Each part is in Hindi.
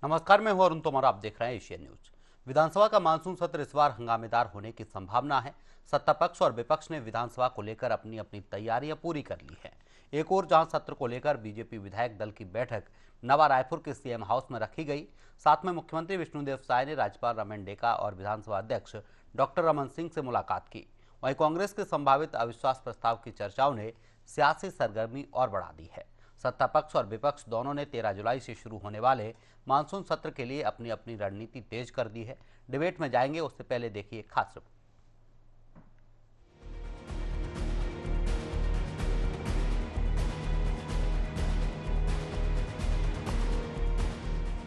नमस्कार, मैं हूं अरुण तोमर। आप देख रहे हैं एशियन न्यूज। विधानसभा का मानसून सत्र इस बार हंगामेदार होने की संभावना है। सत्ता पक्ष और विपक्ष ने विधानसभा को लेकर अपनी अपनी तैयारियां पूरी कर ली है। एक ओर जहां सत्र को लेकर बीजेपी विधायक दल की बैठक नवा रायपुर के सीएम हाउस में रखी गई, साथ में मुख्यमंत्री विष्णुदेव साय ने राज्यपाल रमेन डेका और विधानसभा अध्यक्ष डॉक्टर रमन सिंह से मुलाकात की। वहीं कांग्रेस के संभावित अविश्वास प्रस्ताव की चर्चाओं ने सियासी सरगर्मी और बढ़ा दी है। सत्ता पक्ष और विपक्ष दोनों ने 13 जुलाई से शुरू होने वाले मानसून सत्र के लिए अपनी अपनी रणनीति तेज कर दी है। डिबेट में जाएंगे उससे पहले देखिए खास रिपोर्ट।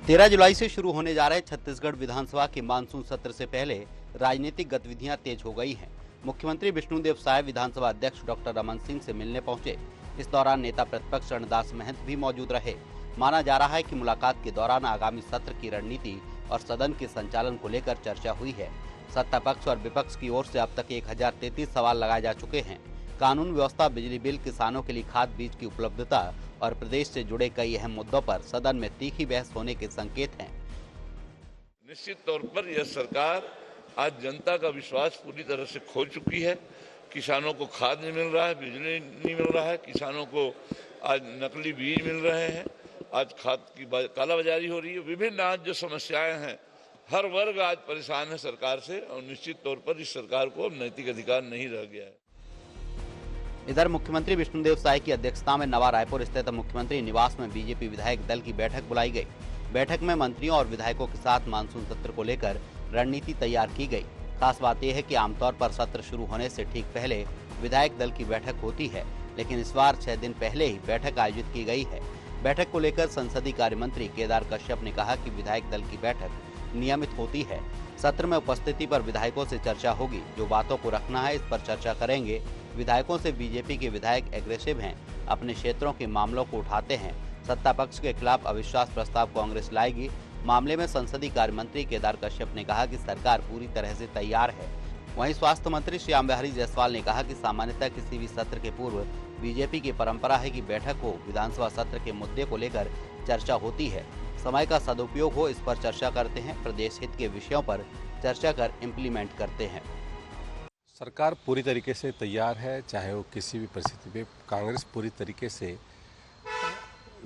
13 जुलाई से शुरू होने जा रहे छत्तीसगढ़ विधानसभा के मानसून सत्र से पहले राजनीतिक गतिविधियां तेज हो गई हैं। मुख्यमंत्री विष्णुदेव साय विधानसभा अध्यक्ष डॉक्टर रमन सिंह से मिलने पहुंचे। इस दौरान नेता प्रतिपक्ष रणदास महंत भी मौजूद रहे। माना जा रहा है कि मुलाकात के दौरान आगामी सत्र की रणनीति और सदन के संचालन को लेकर चर्चा हुई है। सत्ता पक्ष और विपक्ष की ओर से अब तक 1033 सवाल लगाए जा चुके हैं। कानून व्यवस्था, बिजली बिल, किसानों के लिए खाद बीज की उपलब्धता और प्रदेश से जुड़े कई अहम मुद्दों पर सदन में तीखी बहस होने के संकेत हैं। निश्चित तौर पर यह सरकार आज जनता का विश्वास पूरी तरह से खो चुकी है। किसानों को खाद नहीं मिल रहा है, बिजली नहीं मिल रहा है, किसानों को आज नकली बीज मिल रहे हैं, आज खाद की कालाबाजारी हो रही है। विभिन्न आज जो समस्याएं हैं, हर वर्ग आज परेशान है सरकार से और निश्चित तौर पर इस सरकार को नैतिक अधिकार नहीं रह गया है। इधर मुख्यमंत्री विष्णुदेव साय की अध्यक्षता में नवा रायपुर स्थित मुख्यमंत्री निवास में बीजेपी विधायक दल की बैठक बुलाई गई। बैठक में मंत्रियों और विधायकों के साथ मानसून सत्र को लेकर रणनीति तैयार की गई। खास बात यह है कि आमतौर पर सत्र शुरू होने से ठीक पहले विधायक दल की बैठक होती है, लेकिन इस बार 6 दिन पहले ही बैठक आयोजित की गई है। बैठक को लेकर संसदीय कार्य मंत्री केदार कश्यप ने कहा कि विधायक दल की बैठक नियमित होती है। सत्र में उपस्थिति पर विधायकों से चर्चा होगी। जो बातों को रखना है इस पर चर्चा करेंगे। विधायकों से बीजेपी के विधायक एग्रेसिव हैं, अपने क्षेत्रों के मामलों को उठाते हैं। सत्ता पक्ष के खिलाफ अविश्वास प्रस्ताव कांग्रेस लाएगी। मामले में संसदीय कार्य मंत्री केदार कश्यप ने कहा कि सरकार पूरी तरह से तैयार है। वहीं स्वास्थ्य मंत्री श्याम बिहारी जायसवाल ने कहा कि सामान्यतः किसी भी सत्र के पूर्व बीजेपी की परंपरा है कि बैठक हो विधानसभा सत्र के मुद्दे को लेकर चर्चा होती है। समय का सदुपयोग हो, इस पर चर्चा करते हैं। प्रदेश हित के विषयों पर चर्चा कर इम्प्लीमेंट करते हैं। सरकार पूरी तरीके से तैयार है, चाहे वो किसी भी परिस्थिति में। कांग्रेस पूरी तरीके से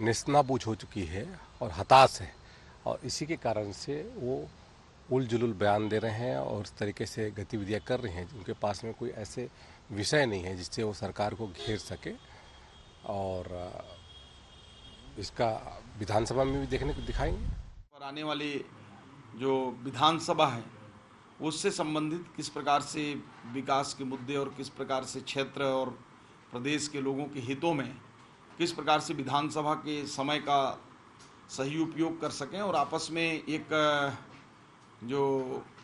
निस्नाबूझ हो चुकी है और हताश है, और इसी के कारण से वो उल-जुलूल बयान दे रहे हैं और इस तरीके से गतिविधियां कर रहे हैं। उनके पास में कोई ऐसे विषय नहीं है जिससे वो सरकार को घेर सके, और इसका विधानसभा में भी दिखाएंगे। और आने वाली जो विधानसभा है उससे संबंधित किस प्रकार से विकास के मुद्दे और किस प्रकार से क्षेत्र और प्रदेश के लोगों के हितों में किस प्रकार से विधानसभा के समय का सही उपयोग कर सकें, और आपस में एक जो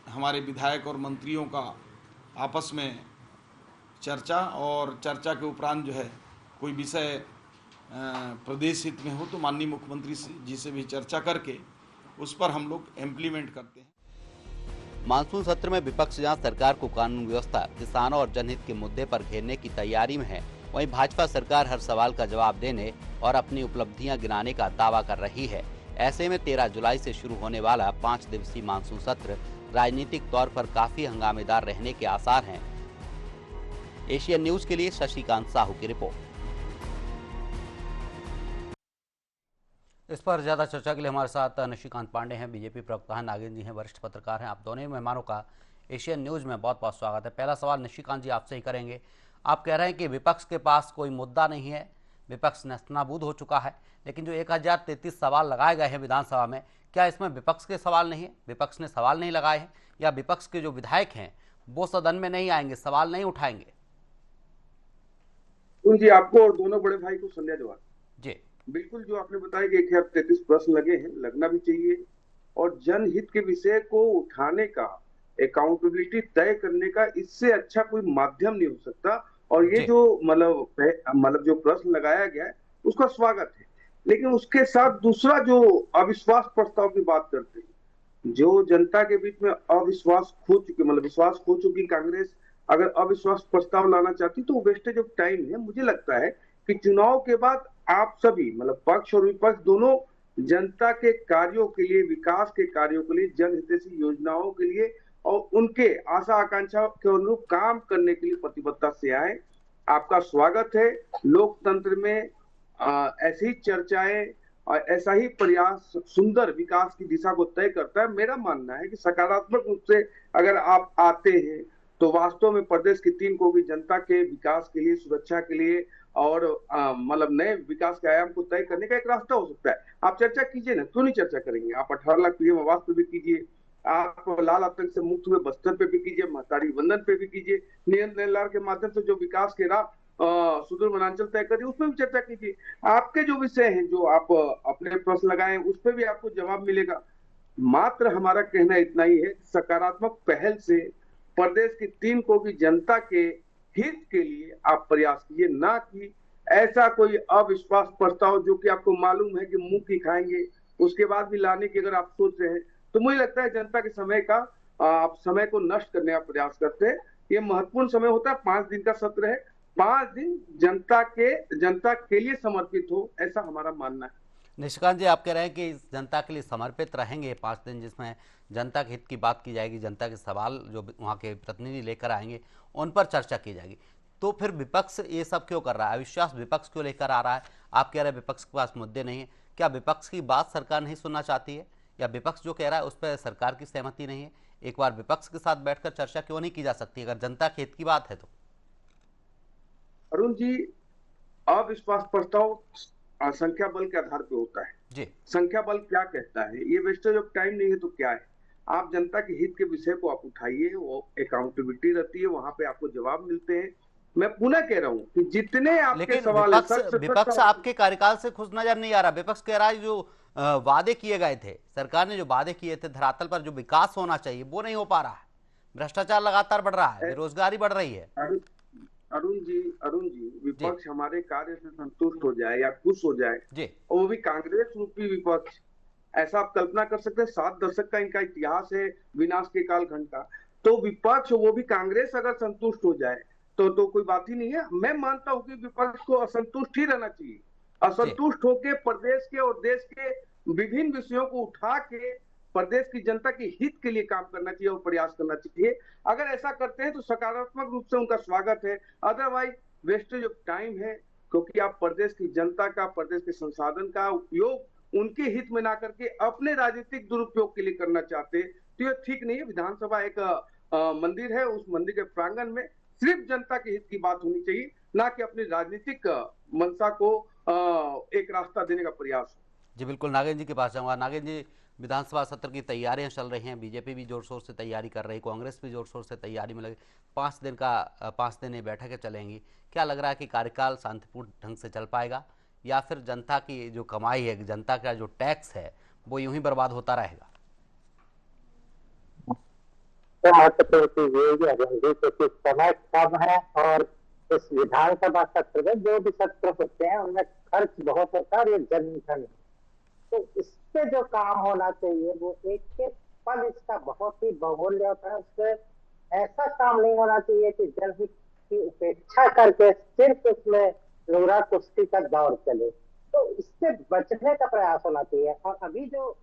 हमारे विधायक और मंत्रियों का आपस में चर्चा, और चर्चा के उपरांत जो है कोई विषय प्रदेश हित में हो तो माननीय मुख्यमंत्री जी से भी चर्चा करके उस पर हम लोग इम्प्लीमेंट करते हैं। मानसून सत्र में विपक्ष जहां सरकार को कानून व्यवस्था, किसानों और जनहित के मुद्दे पर घेरने की तैयारी में है, वहीं भाजपा सरकार हर सवाल का जवाब देने और अपनी उपलब्धियां गिनाने का दावा कर रही है। ऐसे में 13 जुलाई से शुरू होने वाला 5 दिवसीय मानसून सत्र राजनीतिक तौर पर काफी हंगामेदार रहने के आसार हैं। एशियन न्यूज के लिए शशिकांत साहू की रिपोर्ट। इस पर ज्यादा चर्चा के लिए हमारे साथ निशिकांत पांडे हैं, बीजेपी प्रवक्ता हैं, नागेंद्र जी हैं, वरिष्ठ पत्रकार हैं। आप दोनों ही मेहमानों का एशियन न्यूज में बहुत बहुत स्वागत है। पहला सवाल निशिकांत जी आपसे ही करेंगे। आप कह रहे हैं कि विपक्ष के पास कोई मुद्दा नहीं है, विपक्ष नेस्तनाबूद हो चुका है, लेकिन जो 1033 सवाल लगाए गए हैं विधानसभा में, क्या इसमें विपक्ष के सवाल नहीं है? विपक्ष ने सवाल नहीं लगाए हैं, या विपक्ष के जो विधायक हैं वो सदन में नहीं आएंगे, सवाल नहीं उठाएंगे? जी, आपको और दोनों बड़े भाई को संध्या जवाब जी। बिल्कुल, जो आपने बताया कि 1033 प्रश्न लगे हैं, लगना भी चाहिए, और जनहित के विषय को उठाने का, अकाउंटेबिलिटी तय करने का इससे अच्छा कोई माध्यम नहीं हो सकता। और ये जो मतलब जो प्रश्न लगाया गया है उसका स्वागत है, लेकिन उसके साथ दूसरा जो अविश्वास प्रस्ताव की बात करते हैं, जो जनता के बीच में अविश्वास खो चुकी, मतलब विश्वास खो चुकी कांग्रेस अगर अविश्वास प्रस्ताव लाना चाहती तो वेस्टेज ऑफ टाइम है। मुझे लगता है कि चुनाव के बाद आप सभी, मतलब पक्ष और विपक्ष दोनों, जनता के कार्यों के लिए, विकास के कार्यों के लिए, जनहितैषी योजनाओं के लिए और उनके आशा आकांक्षाओं के अनुरूप काम करने के लिए प्रतिबद्धता से आए। आपका स्वागत है। लोकतंत्र में ऐसी ही चर्चाएं और ऐसा ही प्रयास सुंदर विकास की दिशा को तय करता है। मेरा मानना है कि सकारात्मक रूप से अगर आप आते हैं तो वास्तव में प्रदेश की 3 करोड़ की जनता के विकास के लिए, सुरक्षा के लिए और मतलब नए विकास के आयाम को तय करने का एक रास्ता हो सकता है। आप चर्चा कीजिए ना, क्यों नहीं चर्चा करेंगे? आप 18 लाख पीएम आवास पे भी कीजिए, आप लाल आतंक से मुक्त हुए बस्तर पे भी कीजिए, महतारी वंदन पे भी कीजिए, निरंतर लाल के माध्यम से जो विकास के राह सुदूर वनांचल तय करिए, उसमें भी चर्चा कीजिए। आपके जो विषय हैं, जो आप अपने प्रश्न लगाए, उस पर भी आपको जवाब मिलेगा। मात्र हमारा कहना इतना ही है, सकारात्मक पहल से प्रदेश की 3 करोड़ की जनता के हित के लिए आप प्रयास कीजिए, ना कि ऐसा कोई अविश्वास प्रस्ताव जो कि आपको मालूम है कि मुंह की खाएंगे, उसके बाद भी लाने की अगर आप सोच रहे हैं तो मुझे लगता है जनता के समय का आप समय को नष्ट करने का प्रयास करते हैं। ये महत्वपूर्ण समय होता है, 5 दिन का सत्र है, 5 दिन जनता के लिए समर्पित हो, ऐसा हमारा मानना है। निशिकांत जी, आप कह रहे हैं कि जनता के लिए समर्पित रहेंगे 5 दिन, जिसमें जनता के हित की बात की जाएगी, जनता के सवाल जो वहाँ के प्रतिनिधि लेकर आएंगे उन पर चर्चा की जाएगी। तो फिर विपक्ष ये सब क्यों कर रहा है? अविश्वास विपक्ष क्यों लेकर आ रहा है? आप कह रहे हैं विपक्ष के पास मुद्दे नहीं है। क्या विपक्ष की बात सरकार नहीं सुनना चाहती है, या विपक्ष जो कह रहा है उस पर सरकार की सहमति नहीं है? एक बार विपक्ष के साथ बैठकर चर्चा क्यों नहीं की जा सकती अगर जनता के हित की बात है तो? अरुण जी, अविश्वास प्रस्ताव संख्या बल के आधार पे होता है जी। संख्या बल क्या कहता है? ये वेस्टेज ऑफ टाइम नहीं है तो क्या है? आप जनता के हित के विषय को आप उठाइए, वो अकाउंटेबिलिटी रहती है, वहां पे आपको जवाब मिलते हैं। मैं पुनः कह रहा हूं कि जितने आपके सवाल विपक्ष आपके कार्यकाल से खुश नजर नहीं आ रहा। विपक्ष कह रहा है जो वादे किए गए थे, सरकार ने जो वादे किए थे धरातल पर, जो विकास होना चाहिए वो नहीं हो पा रहा है। भ्रष्टाचार लगातार बढ़ रहा है, बेरोजगारी बढ़ रही है। अरुण जी, विपक्ष हमारे कार्य से संतुष्ट हो जाए या खुश हो जाए जी, और वो भी कांग्रेस रूपी विपक्ष, ऐसा आप कल्पना कर सकते हैं? 7 दशक का इनका इतिहास है, विनाश के कालखंड का। तो विपक्ष, वो भी कांग्रेस अगर संतुष्ट हो जाए तो कोई बात ही नहीं है। मैं मानता हूं कि विपक्ष को असंतुष्ट ही रहना चाहिए। असंतुष्ट होकर प्रदेश के और देश के विभिन्न विषयों को उठा के प्रदेश की जनता के हित के लिए काम करना चाहिए और प्रयास करना चाहिए। अगर ऐसा करते हैं तो सकारात्मक रूप से उनका स्वागत है, अदरवाइज वेस्टेज ऑफ टाइम है, क्योंकि आप प्रदेश की जनता का, प्रदेश के संसाधन का उपयोग उनके हित में ना करके अपने राजनीतिक दुरुपयोग के लिए करना चाहते, तो ये ठीक नहीं है। विधानसभा एक मंदिर है, उस मंदिर के प्रांगण में सिर्फ जनता के हित की बात होनी चाहिए, ना कि अपनी राजनीतिक मंशा को एक रास्ता देने का प्रयास। जी बिल्कुल, नागेंद्र जी के पास जाऊंगा। नागेंद्र जी, विधानसभा सत्र की तैयारियां चल रही हैं, बीजेपी भी जोर शोर से तैयारी कर रही, कांग्रेस भी जोर शोर से तैयारी में लगे। 5 दिन ये बैठकें चलेंगी। क्या लग रहा है कि कार्यकाल शांतिपूर्ण ढंग से चल पाएगा, या फिर जनता की जो कमाई है, जनता का जो टैक्स है, वो यूं ही बर्बाद होता रहेगा? तो महत्वपूर्ण चीज ये क्योंकि समय कम है और इस विधानसभा सत्र में जो भी सत्र होते हैं उनमें खर्च बहुत होता है और ये जनधन, तो इस पे जो काम होना चाहिए वो एक एक पल इसका बहुत ही बहुमूल्य होता है। उससे ऐसा काम नहीं होना चाहिए कि जनहित की उपेक्षा करके सिर्फ उसमें लोरा कुश्ती का दौर चले, तो इससे बचने का प्रयास होना चाहिए। और अभी जो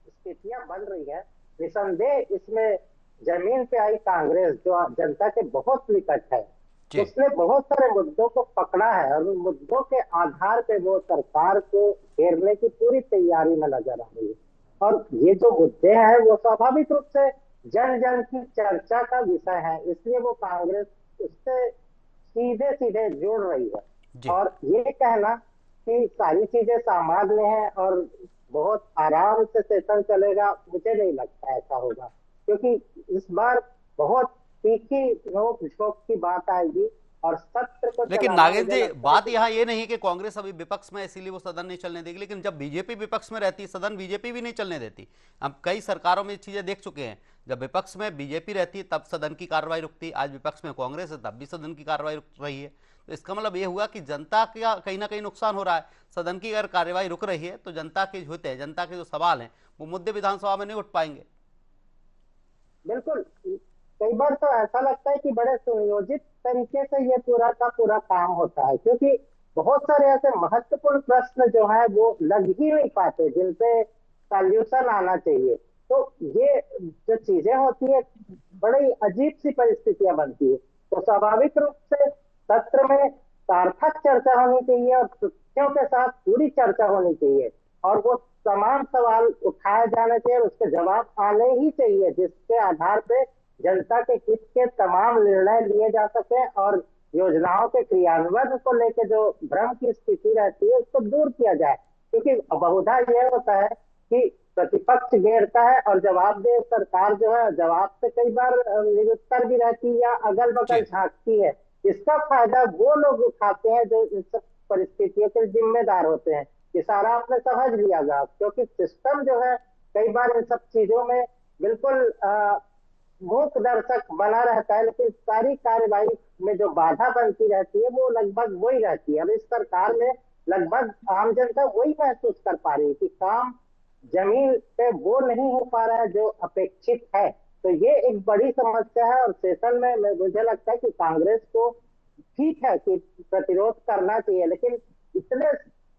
स्थितियां बन रही है, निसंदेह इसमें जमीन पे आई कांग्रेस जो जनता के बहुत निकट है, उसने बहुत सारे मुद्दों को पकड़ा है और उन मुद्दों के आधार पे वो सरकार को घेरने की पूरी तैयारी में नजर आ रही है। और ये जो मुद्दे हैं वो स्वाभाविक रूप से जन जन की चर्चा का विषय है, इसलिए वो कांग्रेस उससे सीधे सीधे जोड़ रही है। और ये कहना कि सारी चीजें सामान्य है और बहुत आराम से सेशन चलेगा, मुझे नहीं लगता ऐसा होगा, क्योंकि इस बार बहुत तीखी नोक झोंक की बात आएगी और सत्र को। लेकिन नागेंद्र जी, बात यहाँ ये नहीं कि कांग्रेस अभी विपक्ष में इसीलिए वो सदन नहीं चलने देगी, लेकिन जब बीजेपी विपक्ष में रहती, सदन बीजेपी भी नहीं चलने देती। हम कई सरकारों में ये चीजें देख चुके हैं, जब विपक्ष में बीजेपी रहती है तब सदन की कार्रवाई रुकती, आज विपक्ष में कांग्रेस है तब भी सदन की कार्रवाई रुक रही है। तो इसका मतलब ये हुआ कि जनता का कहीं ना कहीं नुकसान हो रहा है। सदन की अगर कार्रवाई रुक रही है तो जनता के हित है, जनता के जो सवाल हैं वो मुद्दे विधानसभा में नहीं उठ पाएंगे। बिल्कुल, कई बार तो ऐसा लगता है कि बड़े सुनियोजित तरीके से ये पूरा का पूरा काम होता है, क्योंकि बहुत सारे ऐसे महत्वपूर्ण प्रश्न जो है वो लग ही नहीं पाते जिनपे सॉल्यूशन आना चाहिए। तो ये जो चीजें होती है, बड़ी अजीब सी परिस्थितियां बनती है। तो स्वाभाविक रूप से सत्र में सार्थक चर्चा होनी चाहिए और तथ्यों के साथ पूरी चर्चा होनी चाहिए, और वो तमाम सवाल उठाए जाने चाहिए, उसके जवाब आने ही चाहिए, जिसके आधार पे जनता के हित के तमाम निर्णय लिए जा सके और योजनाओं के क्रियान्वयन को लेकर जो भ्रम की स्थिति रहती है उसको दूर किया जाए। क्योंकि बहुधा यह होता है कि प्रतिपक्ष घेरता है और जवाबदेह सरकार जो है जवाब से कई बार निरुत्तर भी रहती है या अगल बगल झांकती है। इसका फायदा वो लोग उठाते हैं जो इन सब परिस्थितियों के जिम्मेदार होते हैं। ये सारा आपने समझ लिया होगा, क्योंकि सिस्टम जो है कई बार इन सब चीजों में बिल्कुल मूक दर्शक बना रहता है, लेकिन सारी कार्यवाही में जो बाधा बनती रहती है वो लगभग वही रहती है। अब इस सरकार में लगभग आम जनता वही महसूस कर पा रही है कि काम जमीन पे वो नहीं हो पा रहा है जो अपेक्षित है। तो ये एक बड़ी समस्या है, और सेशन में मुझे लगता है कि कांग्रेस को ठीक है कि प्रतिरोध करना चाहिए, लेकिन इतने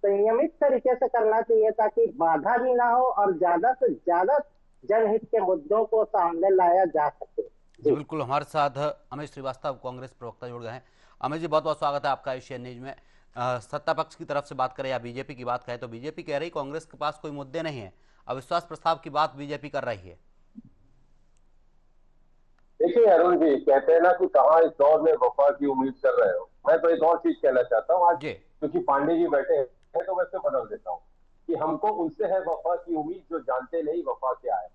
संयमित तरीके से करना चाहिए ताकि बाधा भी ना हो और ज्यादा से ज्यादा जनहित के मुद्दों को सामने लाया जा सके। जी बिल्कुल, हमारे साथ अमित श्रीवास्तव कांग्रेस प्रवक्ता जुड़ गए हैं। अमित जी, बहुत बहुत स्वागत है आपका एशियन न्यूज में। सत्ता पक्ष की तरफ से बात करें या बीजेपी की बात करें तो बीजेपी कह रही कांग्रेस के पास कोई मुद्दे नहीं है, अविश्वास प्रस्ताव की बात बीजेपी कर रही है। देखिए अरुण जी, कहते हैं ना कि कहाँ इस दौर में वफा की उम्मीद कर रहे हो। मैं तो एक और चीज कहना चाहता हूँ आज, क्योंकि पांडे जी बैठे हैं तो मैं इससे बदल देता हूँ कि हमको उनसे है वफा की उम्मीद जो जानते नहीं वफा क्या है।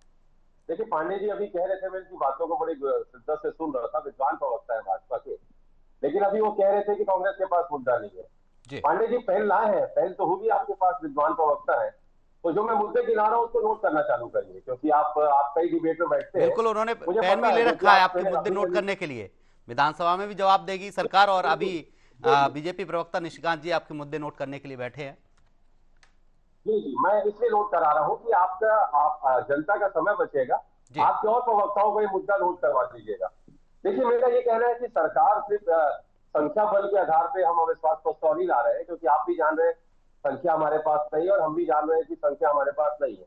देखिए पांडे जी अभी कह रहे थे, मैं इनकी बातों को बड़ी शिद्दत से सुन रहा था, विद्वान प्रवक्ता है भाजपा के, लेकिन अभी वो कह रहे थे कि कांग्रेस के पास मुद्दा नहीं है। पांडे जी पहल लाए हैं, पहल तो होगी आपके पास, विद्वान प्रवक्ता है, तो जो मैं मुद्दे गिना रहा हूँ उसको नोट करना चालू करिए, क्योंकि आप कई डिबेट में बैठते हैं। बिल्कुल, उन्होंने पेन भी ले रखा है आपके मुद्दे नोट करने के लिए। विधानसभा में भी जवाब देगी सरकार, और अभी बीजेपी प्रवक्ता निशिकांत जी आपके मुद्दे नोट करने के लिए बैठे हैं। जी, मैं इसलिए नोट करा रहा हूँ कि आपका जनता का समय बचेगा, आपके और प्रवक्ताओं को ये मुद्दा नोट करवा दीजिएगा। देखिए मेरा ये कहना है कि सरकार सिर्फ संख्या बल के आधार पे हम अविश्वास प्रस्ताव नहीं ला रहे हैं, क्योंकि आप भी जान रहे हैं संख्या हमारे पास नहीं है और हम भी जान रहे हैं कि संख्या हमारे पास नहीं है।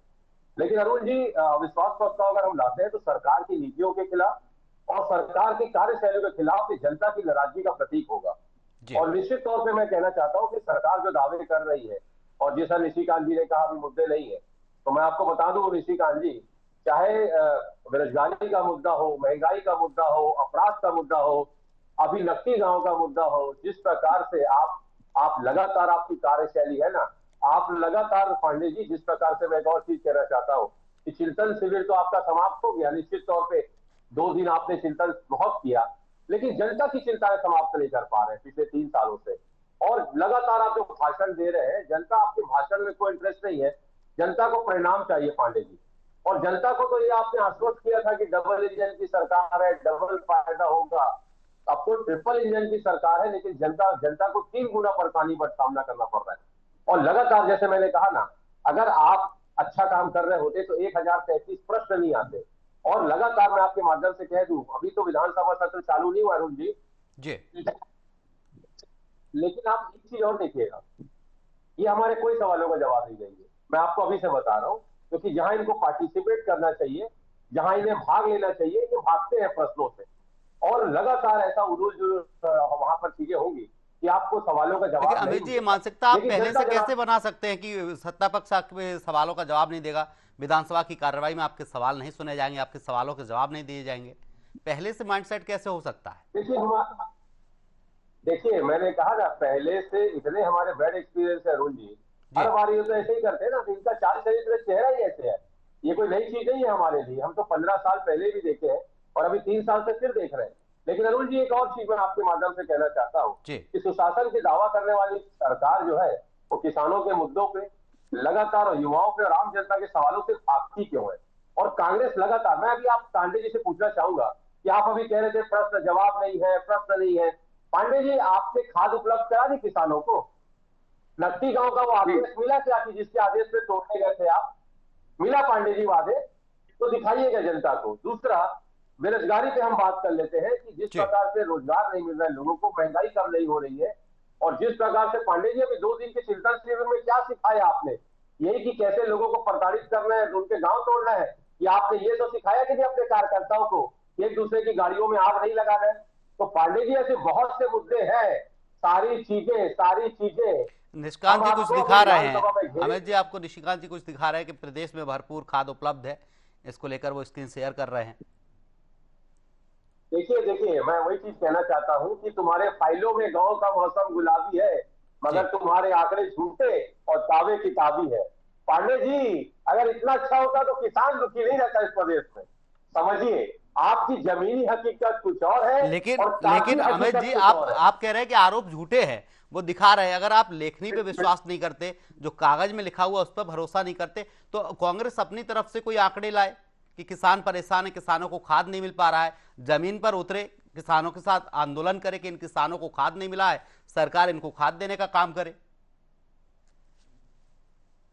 लेकिन अरुण जी, अविश्वास प्रस्ताव अगर हम लाते हैं तो सरकार की नीतियों के खिलाफ और सरकार की कार्यशैली के खिलाफ जनता की नाराजगी का प्रतीक होगा। और निश्चित तौर पर मैं कहना चाहता हूँ कि सरकार जो दावे कर रही है, और जैसा निशिकांत जी ने कहा अभी मुद्दे नहीं है, तो मैं आपको बता दूं निशिकांत जी, चाहे बेरोजगारी का मुद्दा हो, महंगाई का मुद्दा हो, अपराध का मुद्दा हो, अभी नकली गांव का मुद्दा हो, जिस प्रकार से आप लगातार, आपकी कार्यशैली है ना, आप लगातार पांडे जी, जिस प्रकार से मैं एक और चीज कहना चाहता हूँ कि चिंतन शिविर तो आपका समाप्त हो गया, निश्चित तौर पे 2 दिन आपने चिंतन बहुत किया, लेकिन जनता की चिंताएं समाप्त नहीं कर पा रहे पिछले 3 सालों से। और लगातार आप जो भाषण दे रहे हैं, जनता आपके भाषण में कोई इंटरेस्ट नहीं है, जनता को परिणाम चाहिए पांडे जी। और जनता को तो ये आपने आश्वस्त किया था कि डबल इंजन की सरकार है, डबल फायदा होगा, अब तो ट्रिपल इंजन की सरकार है, लेकिन जनता को 3 गुना परेशानी पर सामना करना पड़ रहा है। और लगातार, जैसे मैंने कहा ना, अगर आप अच्छा काम कर रहे होते तो 1033 प्रश्न नहीं आते। और लगातार मैं आपके माध्यम से कह दूं, अभी तो विधानसभा सत्र चालू नहीं हुआ अरुण जी, लेकिन आप एक चीज और देखिएगा, ये हमारे कोई सवालों का जवाब नहीं देंगे, मैं आपको अभी से बता रहा हूं, क्योंकि जहां इनको पार्टिसिपेट करना चाहिए, जहां इन्हें भाग लेना चाहिए, ये भागते हैं प्रश्नों से। और लगातार ऐसा उलूल जुलूल वहां पर चीजें होंगी कि आपको सवालों का जवाब नहीं। अमित जी, ये मानसिकता आप पहले से कैसे बना सकते हैं कि सत्ता पक्ष आपके सवालों का जवाब नहीं देगा, विधानसभा की कार्रवाई में आपके सवाल नहीं सुने जाएंगे, आपके सवालों के जवाब नहीं दिए जाएंगे? पहले से माइंडसेट कैसे हो सकता है? देखिए मैंने कहा ना, पहले से इतने हमारे बैड एक्सपीरियंस है अरुण जी, हर बार ये तो ऐसे ही करते हैं ना, इनका चाल चरित्र चेहरा ही ऐसे है, ये कोई नई चीज नहीं है हमारे लिए, हम तो 15 साल पहले भी देखे हैं और अभी 3 साल से फिर देख रहे हैं। लेकिन अरुण जी, एक और चीज मैं आपके माध्यम से कहना चाहता हूँ कि सुशासन के दावा करने वाली सरकार जो है वो किसानों के मुद्दों पे लगातार, युवाओं पे और आम जनता के सवालों से भागती क्यों है? और कांग्रेस लगातार, मैं अभी आप पांडे जी से पूछना चाहूंगा कि आप अभी कह रहे थे प्रश्न जवाब नहीं है, प्रश्न नहीं है, पांडे जी आपने खाद उपलब्ध करा दी किसानों को? नकटी गांव का वो आदेश मिला क्या कि जिसके आदेश पे तोड़ने गए थे आप? मिला पांडे जी वादे? तो दिखाइएगा जनता को। दूसरा, बेरोजगारी पे हम बात कर लेते हैं कि जिस प्रकार से रोजगार नहीं मिल रहा है लोगों को, महंगाई कम नहीं हो रही है, और जिस प्रकार से पांडे जी अभी 2 दिन के चिंतन शिविर में क्या सिखाया आपने, यही कि कैसे लोगों को प्रताड़ित करना है, उनके गांव तोड़ना है, कि आपने ये तो सिखाया कि नहीं अपने कार्यकर्ताओं को एक दूसरे की गाड़ियों में आग नहीं लगाना है। तो पांडे जी ऐसे बहुत से मुद्दे हैं, सारी चीजें निशिकांत जी कुछ दिखा रहे हैं, अमित जी आपको निशिकांत जी कुछ दिखा रहे हैं कि प्रदेश में भरपूर खाद उपलब्ध है, इसको लेकर वो स्क्रीन शेयर कर रहे हैं। देखिए मैं वही चीज कहना चाहता हूं कि तुम्हारे फाइलों में गांव का मौसम गुलाबी है, मगर तुम्हारे आंकड़े झूठे और दावे किताबी है। पांडे जी अगर इतना अच्छा होता तो किसान दुखी नहीं रहता इस प्रदेश में। समझिए, आपकी जमीनी हकीकत कुछ और है, लेकिन अमित जी आप कह रहे हैं कि आरोप झूठे हैं, वो दिखा रहे हैं। अगर आप लेखनी पे विश्वास नहीं करते, जो कागज में लिखा हुआ उस पर भरोसा नहीं करते, तो कांग्रेस अपनी तरफ से कोई आंकड़े लाए कि किसान परेशान है, किसानों को खाद नहीं मिल पा रहा है, जमीन पर उतरे, किसानों के साथ आंदोलन करे कि इन किसानों को खाद नहीं मिला है, सरकार इनको खाद देने का काम करे।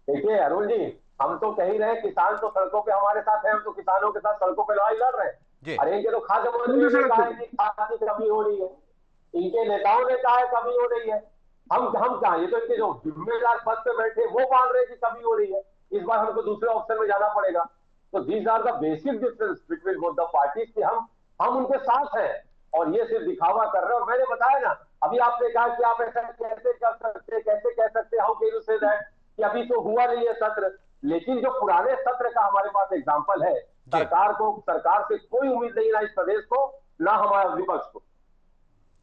देखिए अरुण जी, हम तो कह ही रहे हैं किसान तो सड़कों पे हमारे साथ है, हम तो किसानों के साथ सड़कों पे लड़ाई लड़ रहे हैं। अरे इनके तो खाद्य मंत्री ने कहा है कि खाद की कमी हो रही है, इनके नेताओं ने कहा है कमी हो रही है, हम कहा, ये तो इनके जो जिम्मेदार पद पे बैठे वो मान रहे हैं कि कमी हो रही है, इस बार हमको दूसरे ऑप्शन में जाना पड़ेगा। तो these are the basic difference between both the parties कि हम उनके साथ हैं और ये सिर्फ दिखावा कर रहे हैं। और मैंने बताया ना, अभी आपने कहा कि आप ऐसा कैसे कर सकते, कैसे कह सकते, how can you say that, कि अभी तो हुआ नहीं है सत्र, लेकिन जो पुराने सत्र का हमारे पास एग्जांपल है, सरकार से कोई उम्मीद नहीं ना इस प्रदेश को, ना हमारे विपक्ष को।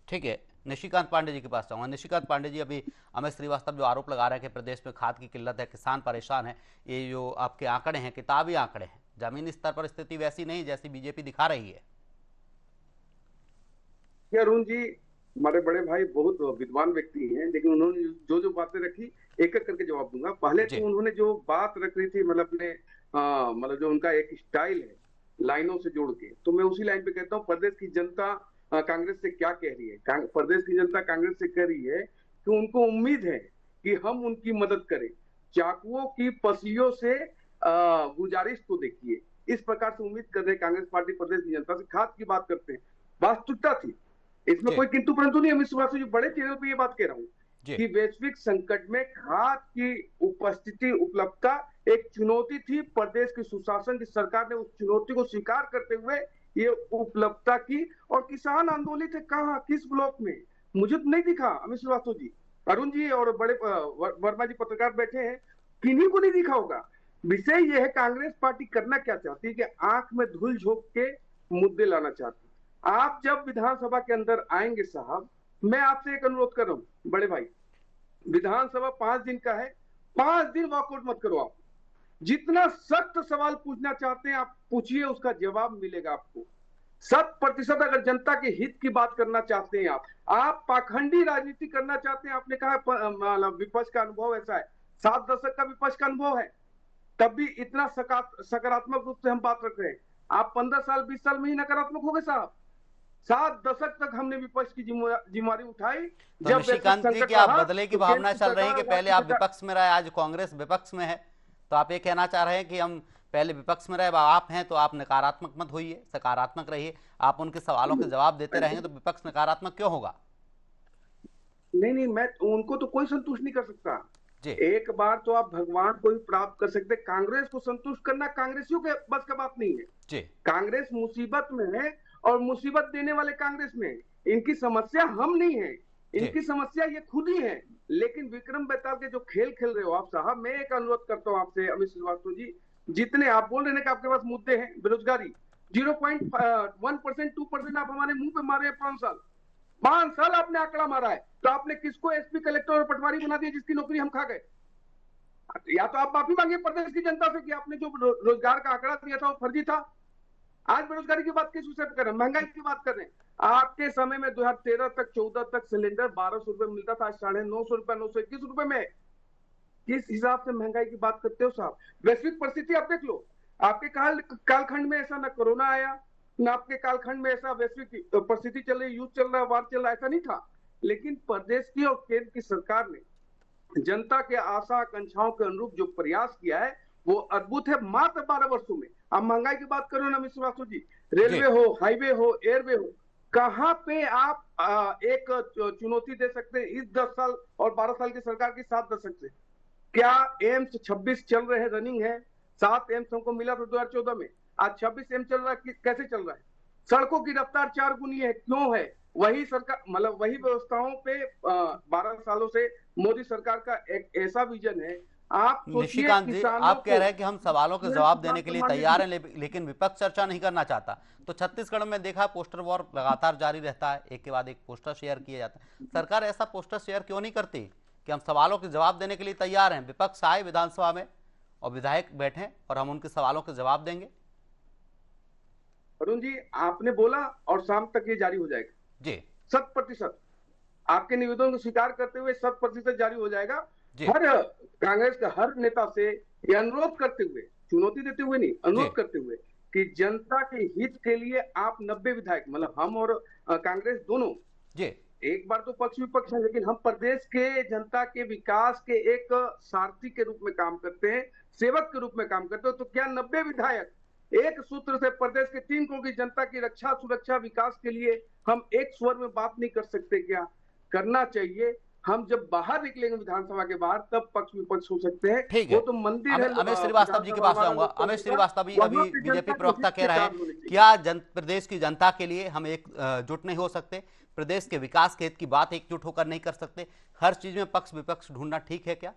ठीक है, निशिकांत पांडे जी के पास जाऊंगा। निशिकांत पांडे जी, अभी अमित श्रीवास्तव जो आरोप लगा रहे हैं कि प्रदेश में खाद की किल्लत है, किसान परेशान है, ये जो आपके आंकड़े हैं किताबी आंकड़े हैं, जमीनी स्तर पर स्थिति वैसी नहीं जैसी बीजेपी दिखा रही है। अरुण जी हमारे बड़े भाई बहुत विद्वान व्यक्ति हैं, लेकिन उन्होंने जो बातें रखी एक एक करके जवाब दूंगा। पहले तो उन्होंने जो बात रख रही थी, मतलब जो उनका एक स्टाइल है लाइनों से जोड़ के, तो मैं उसी लाइन पे कहता हूँ, प्रदेश की जनता कांग्रेस से क्या कह रही है। प्रदेश की जनता कांग्रेस से कह रही है कि उनको उम्मीद है कि हम उनकी मदद करें। चाकुओं की पसलियों से गुजारिश तो देखिए, इस प्रकार से उम्मीद कर रहे हैं कांग्रेस पार्टी प्रदेश की जनता से। खाद की बात करते हैं, वास्तविकता थी, इसमें कोई किंतु परंतु नहीं। अमित श्रीवास्तव जी बड़े चैनल पे ये बात कह रहा हूँ कि वैश्विक संकट में खाद की उपस्थिति, उपलब्धता एक चुनौती थी। प्रदेश की सुशासन की सरकार ने उस चुनौती को स्वीकार करते हुए ये उपलब्धता की। और किसान आंदोलित है कहाँ, किस ब्लॉक में, मुझे तो नहीं दिखा। अमित श्रीवास्तव जी, अरुण जी और बड़े वर्मा जी पत्रकार बैठे हैं, किन्हीं को नहीं दिखा होगा। विषय यह है कांग्रेस पार्टी करना क्या चाहती है कि आंख में धूल झोंक के मुद्दे लाना चाहती है। आप जब विधानसभा के अंदर आएंगे साहब, मैं आपसे एक अनुरोध कर रहा हूं बड़े भाई, विधानसभा 5 दिन का है, 5 दिन वॉकआउट मत करो। आप जितना सख्त सवाल पूछना चाहते हैं आप पूछिए, उसका जवाब मिलेगा आपको 100%। अगर जनता के हित की बात करना चाहते हैं, आप पाखंडी राजनीति करना चाहते हैं, आपने कहा विपक्ष का अनुभव ऐसा है, 7 दशक का विपक्ष का अनुभव है, तब भी इतना सकारात्मक रूप से हम बात रख रहे हैं। आप 15 साल 20 साल में ही नकारात्मक हो गए साहब। 7 दशक तक हमने विपक्ष की जिम्मेदारी उठाई। तो निशिकांत जी, क्या आप बदले की भावना चल रही है कि पहले आप विपक्ष में रहे, आज कांग्रेस विपक्ष में है, तो आप ये कहना चाह रहे हैं कि हम पहले विपक्ष में रहे, आप हैं तो आप नकारात्मक मत होइए, सकारात्मक रहिए। आप उनके सवालों के जवाब देते रहेंगे तो विपक्ष नकारात्मक क्यों होगा? नहीं, मैं उनको तो कोई संतुष्ट नहीं कर सकता। एक बार तो आप भगवान को भी प्राप्त कर सकते, कांग्रेस को संतुष्ट करना कांग्रेसियों के बस का बात नहीं है। कांग्रेस मुसीबत में है और मुसीबत देने वाले कांग्रेस में है। इनकी समस्या हम नहीं है, इनकी समस्या ये खुद ही है। लेकिन विक्रम बेताल के जो खेल खेल रहे हो आप साहब, मैं एक अनुरोध करता हूं आपसे अमित श्रीवास्तव जी, जितने आप बोल रहे हैं कि आपके पास मुद्दे हैं, बेरोजगारी 0.1% 2% आप हमारे मुंह पे मारे 5 साल आपने आंकड़ा मारा है, तो आपने किसको एसपी, कलेक्टर और पटवारी बना दिया जिसकी नौकरी हम खा गए? या तो आप माफी मांगिए प्रदेश की जनता से कि आपने जो रोजगार का आंकड़ा दिया था वो फर्जी था। आज बेरोजगारी की बात किस विषय पर कर रहे हैं? महंगाई की बात कर रहे हैं। आपके समय में 2013 तक 14 तक सिलेंडर 1200 रुपए मिलता था, आज 950 रुपए, 921 रुपए में। किस हिसाब से महंगाई की बात करते हो साहब? वैश्विक परिस्थिति आप देख लो, आपके कालखंड में ऐसा न कोरोना आया, न आपके कालखंड में ऐसा वैश्विक परिस्थिति चल रही, युद्ध चल रहा, वार चल रहा, ऐसा नहीं था। लेकिन प्रदेश की और केंद्र की सरकार ने जनता के आशा आकांक्षाओं के अनुरूप जो प्रयास किया है वो अद्भुत है। मात्र 12 वर्षों में आप महंगाई की बात करो ना अमित श्रीवास्तव जी, रेलवे हो, हाईवे हो, एयरवे हो, कहां पे आप एक चुनौती दे सकते हैं इस 10 साल और 12 साल की सरकार की 7 दशक से? क्या एम्स 26 चल रहे हैं, रनिंग है? 7 एम्स हमको मिला था 2014 में, आज 26 एम्स चल रहा है। कैसे चल रहा है? सड़कों की रफ्तार 4 गुनी है, क्यों है? वही सरकार, मतलब वही व्यवस्थाओं पे 12 सालों से मोदी सरकार का एक ऐसा विजन है। आप सोचिए, निशिकांत जी, आप कह रहे हैं कि हम सवालों के जवाब देने के लिए तैयार हैं, लेकिन विपक्ष चर्चा नहीं करना चाहता। तो छत्तीसगढ़ में देखा, पोस्टर वॉर लगातार जारी रहता है, एक के बाद एक पोस्टर शेयर किया जाता है। सरकार ऐसा पोस्टर शेयर क्यों नहीं करती कि हम सवालों के जवाब देने के लिए तैयार हैं, विपक्ष आए विधानसभा में और विधायक बैठे और हम उनके सवालों के जवाब देंगे? अरुण जी, आपने बोला और शाम तक ये जारी हो जाएगा जी, 100%। आपके निवेदन को स्वीकार करते हुए 100% जारी हो जाएगा। जी। हर कांग्रेस का हर नेता से ये अनुरोध करते हुए, चुनौती देते हुए नहीं, अनुरोध करते हुए कि जनता के हित के लिए आप 90 विधायक, मतलब हम और कांग्रेस दोनों, जी, एक बार तो पक्ष विपक्ष है, लेकिन हम प्रदेश के जनता के विकास के एक सारथी के रूप में काम करते हैं, सेवक के रूप में काम करते हैं। तो क्या 90 विधायक एक सूत्र से प्रदेश के 3 करोड़ की जनता की रक्षा, सुरक्षा, विकास के लिए हम एक स्वर में बात नहीं कर सकते? क्या करना चाहिए? हम जब बाहर निकलेंगे विधानसभा के बाहर, तब पक्ष विपक्ष हो सकते हैं। ठीक है। वो तो मंदिर है। अमित श्रीवास्तव जी के पास जाऊंगा। अमित श्रीवास्तव जी, अभी बीजेपी प्रवक्ता कह रहे हैं, क्या प्रदेश की जनता के लिए हम एकजुट नहीं हो सकते? प्रदेश के विकास के हित की बात एकजुट होकर नहीं कर सकते? हर चीज में पक्ष विपक्ष ढूंढना ठीक है क्या?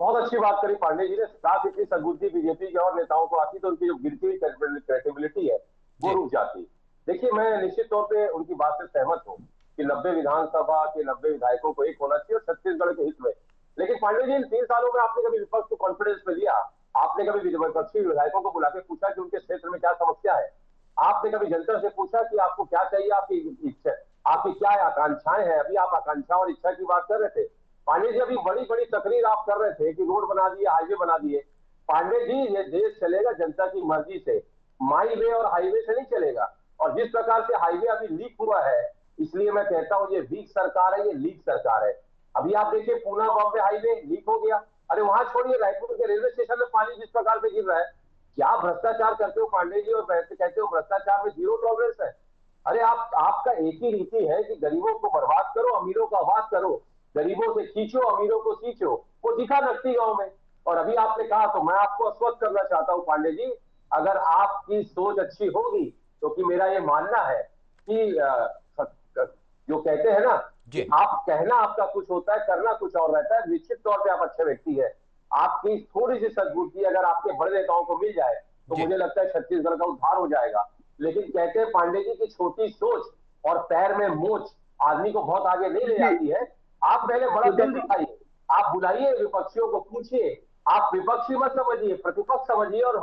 बहुत अच्छी बात करी पांडे जी ने। साथ इतनी सद्बुद्धि बीजेपी के और नेताओं को आती तो उनकी जो गिरती हुई क्रेडिबिलिटी है वो रुक जाती। देखिए, मैं निश्चित तौर पे उनकी बात से सहमत हूँ कि 90 विधानसभा के 90 विधायकों को एक होना चाहिए और छत्तीसगढ़ के हित में। लेकिन पांडे जी, इन 3 सालों में आपने कभी विपक्ष को कॉन्फिडेंस में लिया? आपने कभी विपक्षी विधायकों को बुला के पूछा कि उनके क्षेत्र में क्या समस्या है? आपने कभी जनता से पूछा कि आपको क्या चाहिए, आपकी इच्छा, आपकी क्या आकांक्षाएं हैं? अभी आप आकांक्षा और इच्छा की बात कर रहे थे पांडे जी। अभी बड़ी बड़ी तकरीर आप कर रहे थे कि रोड बना दिए, हाईवे बना दिए। पांडे जी, ये देश चलेगा जनता की मर्जी से, माई वे और हाईवे से नहीं चलेगा। और जिस प्रकार से हाईवे अभी लीक हुआ है, इसलिए मैं कहता हूं ये वीक सरकार है, ये लीक सरकार है। अभी आप देखिए, पूना बॉम्बे हाईवे लीक हो गया। अरे वहां छोड़िए, रायपुर के रेलवे स्टेशन में पानी जिस प्रकार से गिर रहा है, क्या भ्रष्टाचार करते हो पांडे जी? और कहते हो भ्रष्टाचार में 0 टॉलरेंस है। अरे आपका एक ही नीति है कि गरीबों को बर्बाद करो, अमीरों का आवाज करो, गरीबों से खींचो, अमीरों को सींचो। वो दिखा नकती गांव में। और अभी आपने कहा तो मैं आपको आश्वस्त करना चाहता हूं पांडे जी, अगर आपकी सोच अच्छी होगी, क्योंकि मेरा ये मानना है कि जो कहते हैं ना कि आप कहना आपका कुछ होता है, करना कुछ और रहता है। निश्चित तौर पे आप अच्छे व्यक्ति है। आपकी थोड़ी सी सद्बुद्धि अगर आपके बड़े नेताओं को मिल जाए तो मुझे लगता है छत्तीसगढ़ का उद्धार हो जाएगा। लेकिन कहते हैं पांडे जी की छोटी सोच और पैर में मोच आदमी को बहुत आगे नहीं ले जाती है। आप पहले बड़ा दिल दिखाइए, आप बुलाइए विपक्षियों को, पूछिए। आप विपक्षी मत समझिए, प्रतिपक्ष समझिए। और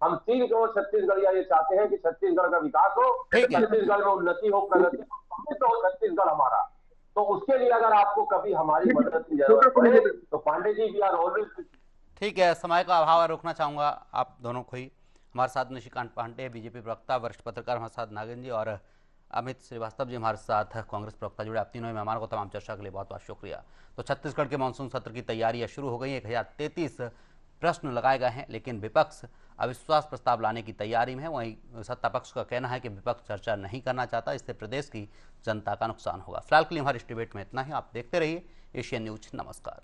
हम 3 करोड़ छत्तीसगढ़िया ये चाहते हैं कि छत्तीसगढ़ का विकास हो, छत्तीसगढ़ में उन्नति हो, प्रगति हो छत्तीसगढ़ हमारा। तो उसके लिए अगर आपको कभी हमारी मदद की जरूरत पड़े तो Pandey ji, we are always. ठीक है, समय का अभाव है, रोकना चाहूंगा आप दोनों को ही। हमारे साथ निशिकांत पांडे, बीजेपी प्रवक्ता, वरिष्ठ पत्रकार, हमारे साथ नागेंद्र जी और अमित श्रीवास्तव जी हमारे साथ कांग्रेस प्रवक्ता जुड़े। आप तीनों मेहमानों को तमाम चर्चा के लिए बहुत बहुत शुक्रिया। तो छत्तीसगढ़ के मानसून सत्र की तैयारियां शुरू हो गई। 1033 प्रश्न लगाए गए हैं, लेकिन विपक्ष अविश्वास प्रस्ताव लाने की तैयारी में है। वहीं सत्ता पक्ष का कहना है कि विपक्ष चर्चा नहीं करना चाहता, इससे प्रदेश की जनता का नुकसान होगा। फिलहाल के लिए हमारे इस डिबेट में इतना ही। आप देखते रहिए एशियन न्यूज। नमस्कार।